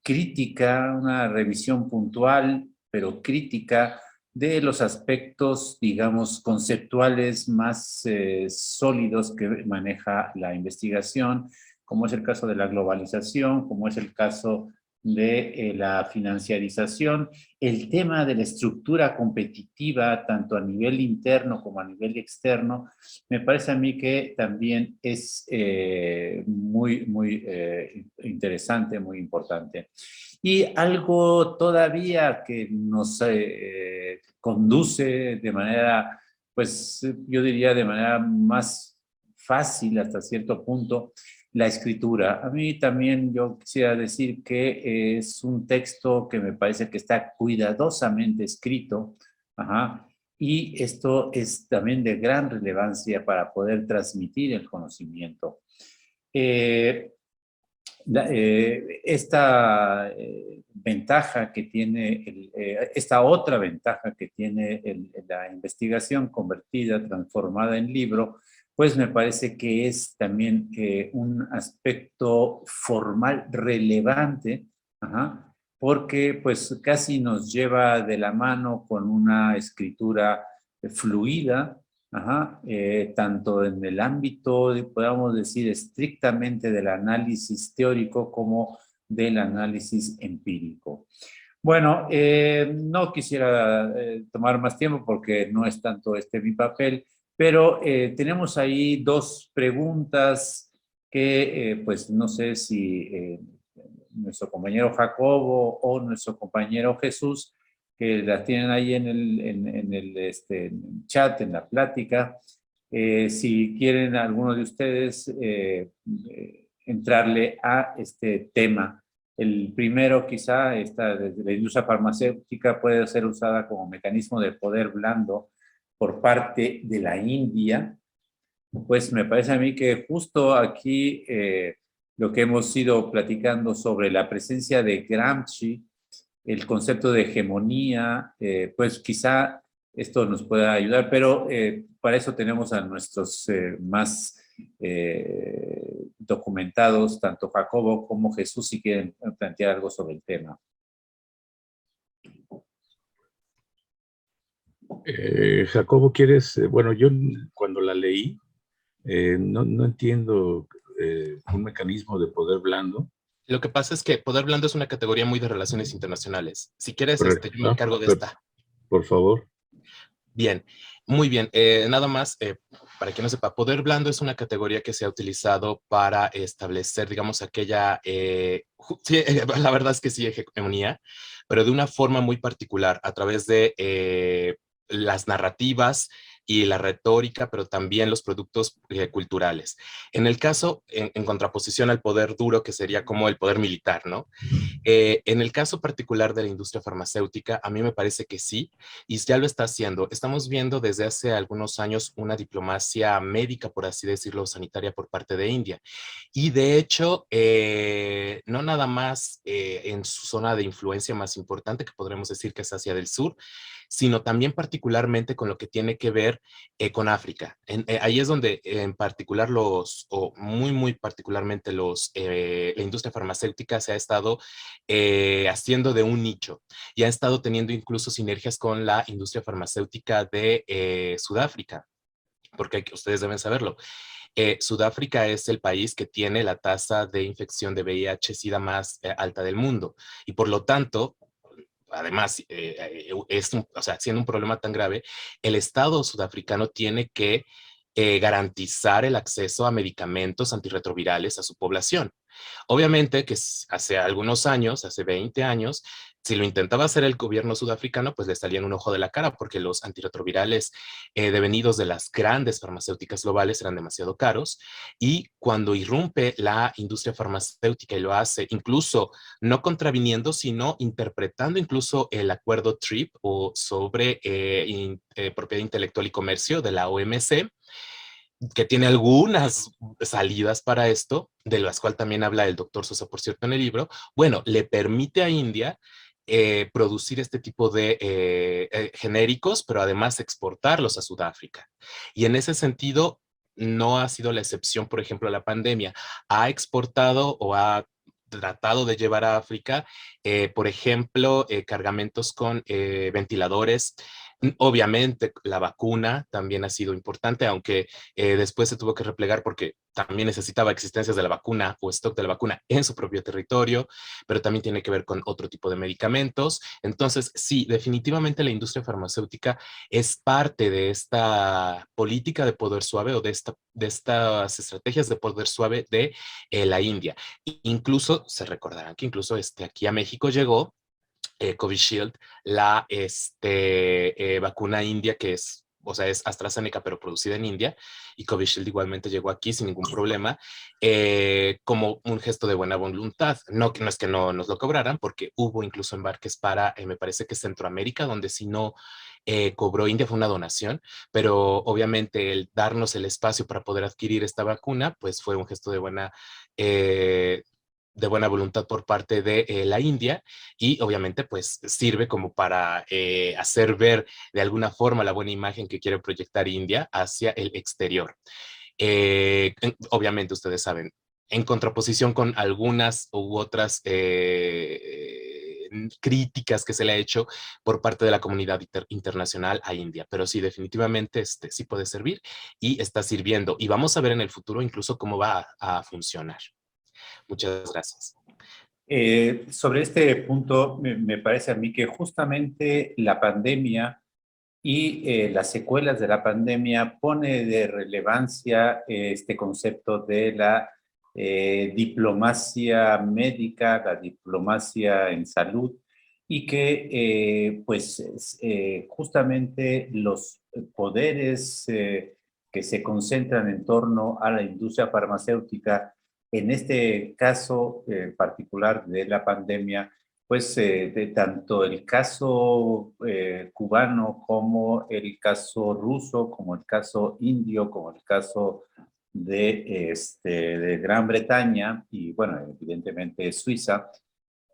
crítica, una revisión puntual, pero crítica de los aspectos, digamos, conceptuales más sólidos que maneja la investigación, como es el caso de la globalización, como es el caso de la financiarización, el tema de la estructura competitiva, tanto a nivel interno como a nivel externo, me parece a mí que también es muy interesante, muy importante. Y algo todavía que nos conduce de manera, pues yo diría de manera más fácil hasta cierto punto, la escritura. A mí también yo quisiera decir que es un texto que me parece que está cuidadosamente escrito, ajá, y esto es también de gran relevancia para poder transmitir el conocimiento. Esta ventaja que tiene, esta otra ventaja que tiene la investigación convertida, transformada en libro, pues me parece que es también un aspecto formal relevante, ajá, porque pues casi nos lleva de la mano con una escritura fluida, ajá, tanto en el ámbito, podríamos decir, estrictamente del análisis teórico como del análisis empírico. Bueno, no quisiera tomar más tiempo porque no es tanto mi papel, pero tenemos ahí dos preguntas que pues no sé si nuestro compañero Jacobo o nuestro compañero Jesús, que las tienen ahí en el chat, en la plática, si quieren alguno de ustedes entrarle a este tema. El primero, quizá, desde la industria farmacéutica puede ser usada como mecanismo de poder blando por parte de la India. Pues me parece a mí que justo aquí lo que hemos ido platicando sobre la presencia de Gramsci, el concepto de hegemonía, pues quizá esto nos pueda ayudar, pero para eso tenemos a nuestros más documentados, tanto Jacobo como Jesús, si quieren plantear algo sobre el tema. Jacobo, ¿quieres? Bueno, yo cuando la leí, no entiendo un mecanismo de poder blando. Lo que pasa es que poder blando es una categoría muy de relaciones internacionales. Si quieres, Correcto. yo me encargo de Pero, esta. por favor. Bien, muy bien. Nada más, para quien no sepa, poder blando es una categoría que se ha utilizado para establecer, digamos, aquella, sí, la verdad es que sí, hegemonía, pero de una forma muy particular, a través de las narrativas y la retórica, pero también los productos culturales. En el caso, en contraposición al poder duro, que sería como el poder militar, ¿no? En el caso particular de la industria farmacéutica, a mí me parece que sí, y ya lo está haciendo. Estamos viendo desde hace algunos años una diplomacia médica, por así decirlo, sanitaria por parte de India. Y de hecho, no nada más en su zona de influencia más importante, que podremos decir que es Asia del Sur, sino también particularmente con lo que tiene que ver con África. Ahí es donde en particular o muy, muy particularmente la industria farmacéutica se ha estado haciendo de un nicho y ha estado teniendo incluso sinergias con la industria farmacéutica de Sudáfrica, porque ustedes deben saberlo. Sudáfrica es el país que tiene la tasa de infección de VIH-Sida más alta del mundo y por lo tanto, además, o sea, siendo un problema tan grave, el Estado sudafricano tiene que garantizar el acceso a medicamentos antirretrovirales a su población. Obviamente que hace algunos años, hace 20 años, si lo intentaba hacer el gobierno sudafricano, pues le salían un ojo de la cara porque los antirretrovirales devenidos de las grandes farmacéuticas globales eran demasiado caros y cuando irrumpe la industria farmacéutica y lo hace incluso no contraviniendo, sino interpretando incluso el acuerdo TRIP o sobre propiedad intelectual y comercio de la OMC, que tiene algunas salidas para esto, de las cuales también habla el doctor Sosa, por cierto, en el libro, bueno, le permite a India producir este tipo de genéricos, pero además exportarlos a Sudáfrica. Y en ese sentido, no ha sido la excepción, por ejemplo, la pandemia. Ha exportado o ha tratado de llevar a África, por ejemplo, cargamentos con ventiladores. Obviamente, la vacuna también ha sido importante, aunque después se tuvo que replegar porque también necesitaba existencias de la vacuna o stock de la vacuna en su propio territorio, pero también tiene que ver con otro tipo de medicamentos. Entonces, sí, definitivamente la industria farmacéutica es parte de esta política de poder suave o de estas estrategias de poder suave de la India. Incluso, se recordarán que incluso aquí a México llegó Covishield, la vacuna india que es, o sea, es AstraZeneca, pero producida en India, y Covishield igualmente llegó aquí sin ningún problema, como un gesto de buena voluntad. No, no es que no nos lo cobraran, porque hubo incluso embarques para, me parece que Centroamérica, donde si no cobró India fue una donación, pero obviamente el darnos el espacio para poder adquirir esta vacuna, pues fue un gesto de buena voluntad por parte de la India y obviamente pues sirve como para hacer ver de alguna forma la buena imagen que quiere proyectar India hacia el exterior. Obviamente ustedes saben, en contraposición con algunas u otras críticas que se le ha hecho por parte de la comunidad internacional a India, pero sí, definitivamente sí puede servir y está sirviendo. Y vamos a ver en el futuro incluso cómo va a funcionar. Muchas gracias. Sobre este punto, me parece a mí que justamente la pandemia y las secuelas de la pandemia pone de relevancia este concepto de la diplomacia médica, la diplomacia en salud, y que justamente los poderes que se concentran en torno a la industria farmacéutica, en este caso particular de la pandemia, pues de tanto el caso cubano como el caso ruso, como el caso indio, como el caso de Gran Bretaña y, bueno, evidentemente Suiza,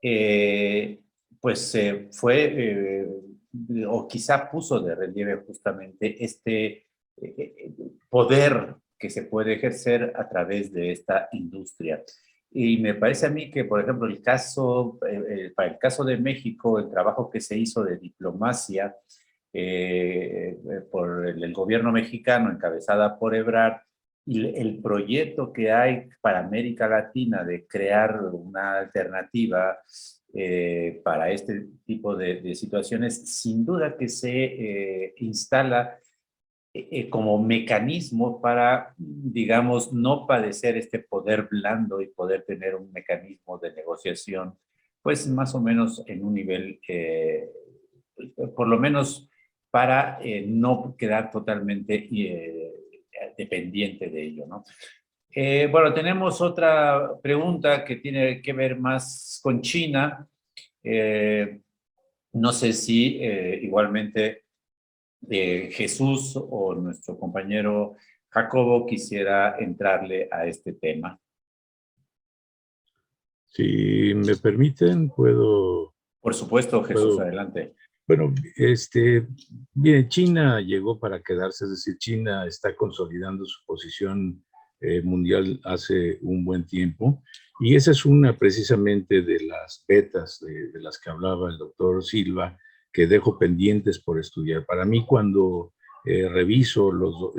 eh, fue, o quizá puso de relieve justamente este poder que se puede ejercer a través de esta industria. Y me parece a mí que, por ejemplo, para el caso de México, el trabajo que se hizo de diplomacia por el gobierno mexicano, encabezada por Ebrard, y el proyecto que hay para América Latina de crear una alternativa para este tipo de situaciones, sin duda que se instala como mecanismo para, digamos, no padecer este poder blando y poder tener un mecanismo de negociación, pues más o menos en un nivel, por lo menos para no quedar totalmente dependiente de ello, ¿no? Bueno, tenemos otra pregunta que tiene que ver más con China. No sé si igualmente Jesús o nuestro compañero Jacobo quisiera entrarle a este tema. Si me permiten, puedo... Por supuesto, Jesús, adelante. Bueno, bien, China llegó para quedarse, es decir, China está consolidando su posición mundial hace un buen tiempo, y esa es una precisamente de las betas de las que hablaba el doctor Silva, que dejo pendientes por estudiar. Para mí, cuando reviso los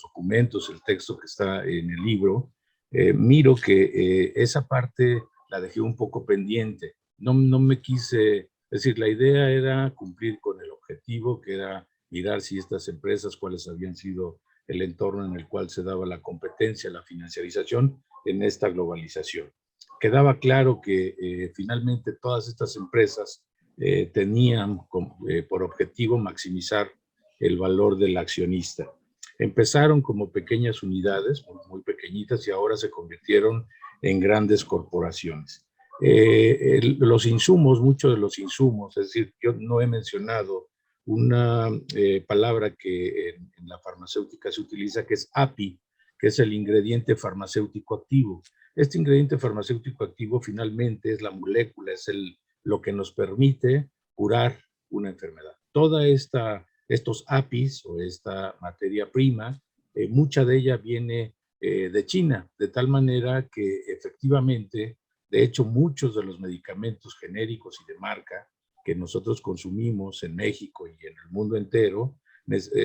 documentos, el texto que está en el libro, miro que esa parte la dejé un poco pendiente. No me quise... Es decir, la idea era cumplir con el objetivo, que era mirar si estas empresas, cuáles habían sido el entorno en el cual se daba la competencia, la financiarización en esta globalización. Quedaba claro que finalmente todas estas empresas tenían por objetivo maximizar el valor del accionista. Empezaron como pequeñas unidades, muy pequeñitas, y ahora se convirtieron en grandes corporaciones. Los insumos, muchos de los insumos, es decir, yo no he mencionado una palabra que en la farmacéutica se utiliza, que es API, que es el ingrediente farmacéutico activo. Este ingrediente farmacéutico activo finalmente es la molécula, es lo que nos permite curar una enfermedad. Toda estos APIs o esta materia prima, mucha de ella viene de China, de tal manera que efectivamente, de hecho, muchos de los medicamentos genéricos y de marca que nosotros consumimos en México y en el mundo entero,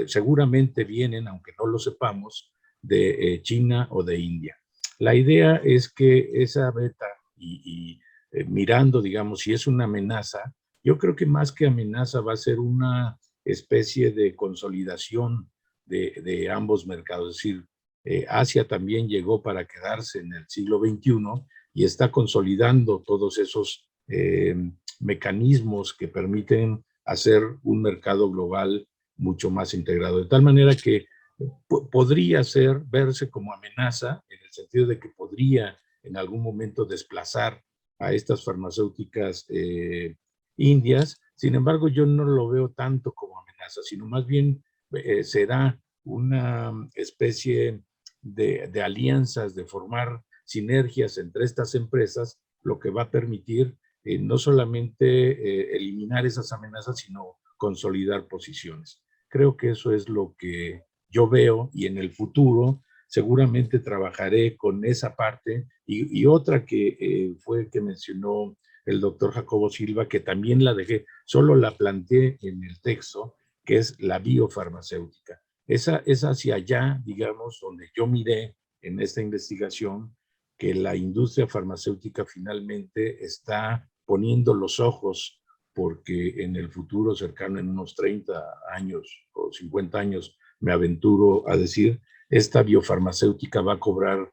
seguramente vienen, aunque no lo sepamos, de China o de India. La idea es que esa beta mirando, digamos, si es una amenaza, yo creo que más que amenaza va a ser una especie de consolidación de ambos mercados. Es decir, Asia también llegó para quedarse en el siglo XXI y está consolidando todos esos mecanismos que permiten hacer un mercado global mucho más integrado. De tal manera que podría verse como amenaza, en el sentido de que podría en algún momento desplazar a estas farmacéuticas indias. Sin embargo, yo no lo veo tanto como amenaza, sino más bien será una especie de alianzas, de formar sinergias entre estas empresas, lo que va a permitir no solamente eliminar esas amenazas, sino consolidar posiciones. Creo que eso es lo que yo veo, y en el futuro seguramente trabajaré con esa parte y otra que fue que mencionó el doctor Jacobo Silva, que también la dejé, solo la planteé en el texto, que es la biofarmacéutica. Esa es hacia allá, digamos, donde yo miré en esta investigación, que la industria farmacéutica finalmente está poniendo los ojos, porque en el futuro cercano, en unos 30 años o 50 años, me aventuro a decir, esta biofarmacéutica va a cobrar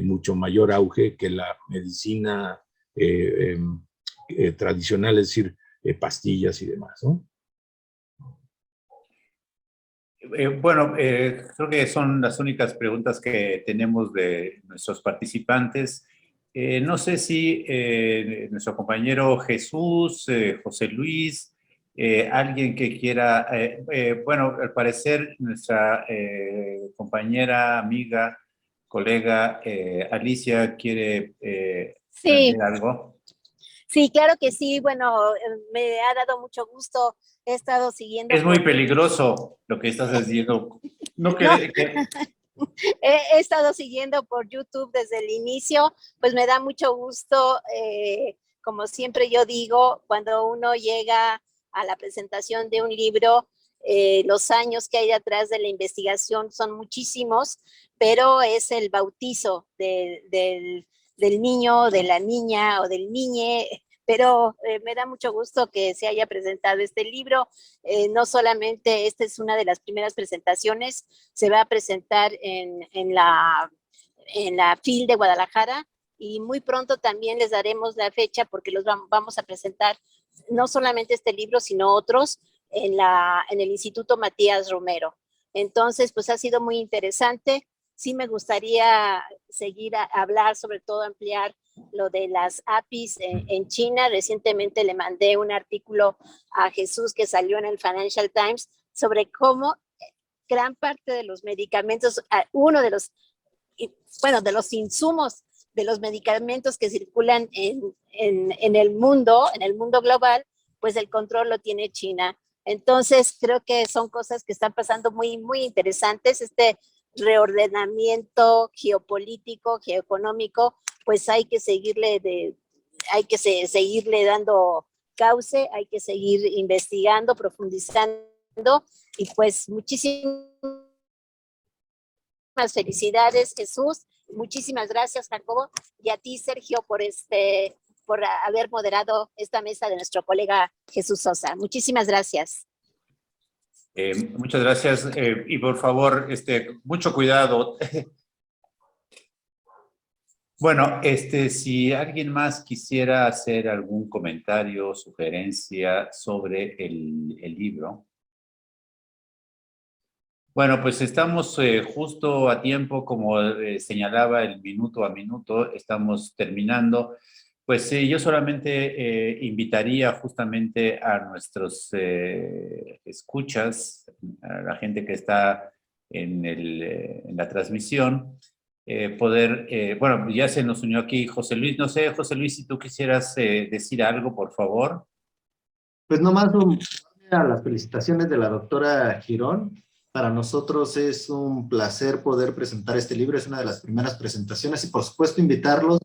mucho mayor auge que la medicina tradicional, es decir, pastillas y demás, ¿no? Bueno, creo que son las únicas preguntas que tenemos de nuestros participantes. No sé si nuestro compañero Jesús, José Luis, alguien que quiera, bueno, al parecer nuestra compañera, amiga, colega Alicia quiere Sí, plantear algo. sí, claro que sí. Bueno, me ha dado mucho gusto. He estado siguiendo Es muy por... peligroso lo que estás haciendo. No, No, que he estado siguiendo por YouTube desde el inicio. Pues me da mucho gusto, como siempre yo digo, cuando uno llega a la presentación de un libro, los años que hay detrás de la investigación son muchísimos, pero es el bautizo del niño, de la niña o del niñe. Pero me da mucho gusto que se haya presentado este libro. No solamente esta es una de las primeras presentaciones, se va a presentar en la FIL de Guadalajara, y muy pronto también les daremos la fecha, porque los vamos a presentar no solamente este libro, sino otros en el Instituto Matías Romero. Entonces, pues ha sido muy interesante. Sí me gustaría seguir a hablar, sobre todo ampliar lo de las APIs en China. Recientemente le mandé un artículo a Jesús que salió en el Financial Times sobre cómo gran parte de los medicamentos, uno de los, bueno, de los insumos de los medicamentos que circulan en el mundo global, pues el control lo tiene China. Entonces, creo que son cosas que están pasando muy, muy interesantes. Este reordenamiento geopolítico, geoeconómico, pues hay que seguirle dando cauce, hay que seguir investigando, profundizando, y pues muchísimas felicidades, Jesús. Muchísimas gracias, Jacobo, y a ti, Sergio, por haber moderado esta mesa de nuestro colega Jesús Sosa. Muchísimas gracias. Muchas gracias, y por favor, mucho cuidado. Bueno, si alguien más quisiera hacer algún comentario, sugerencia sobre el libro. Bueno, pues estamos justo a tiempo, como señalaba el minuto a minuto, estamos terminando. Pues yo solamente invitaría justamente a nuestros escuchas, a la gente que está en la transmisión, bueno, ya se nos unió aquí José Luis. No sé, José Luis, si tú quisieras decir algo, por favor. Pues nomás a las felicitaciones de la doctora Girón. Para nosotros es un placer poder presentar este libro, es una de las primeras presentaciones, y por supuesto invitarlos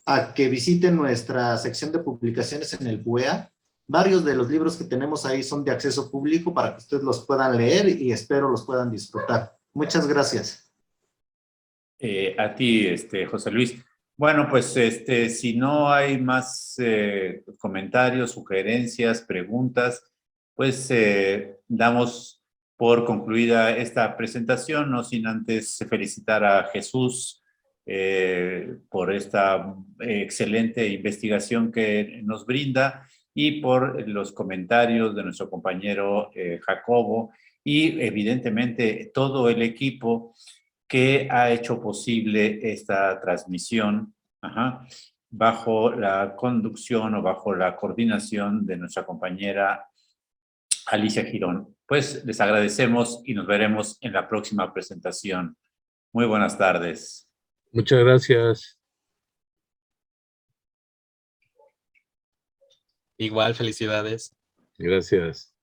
a que visiten nuestra sección de publicaciones en el PUEA. Varios de los libros que tenemos ahí son de acceso público para que ustedes los puedan leer y espero los puedan disfrutar. Muchas gracias. A ti, José Luis. Bueno, pues si no hay más comentarios, sugerencias, preguntas, pues damos por concluida esta presentación, no sin antes felicitar a Jesús por esta excelente investigación que nos brinda, y por los comentarios de nuestro compañero Jacobo, y evidentemente todo el equipo que ha hecho posible esta transmisión, bajo la conducción o bajo la coordinación de nuestra compañera Alicia Girón. Pues les agradecemos y nos veremos en la próxima presentación. Muy buenas tardes. Muchas gracias. Igual, felicidades. Gracias.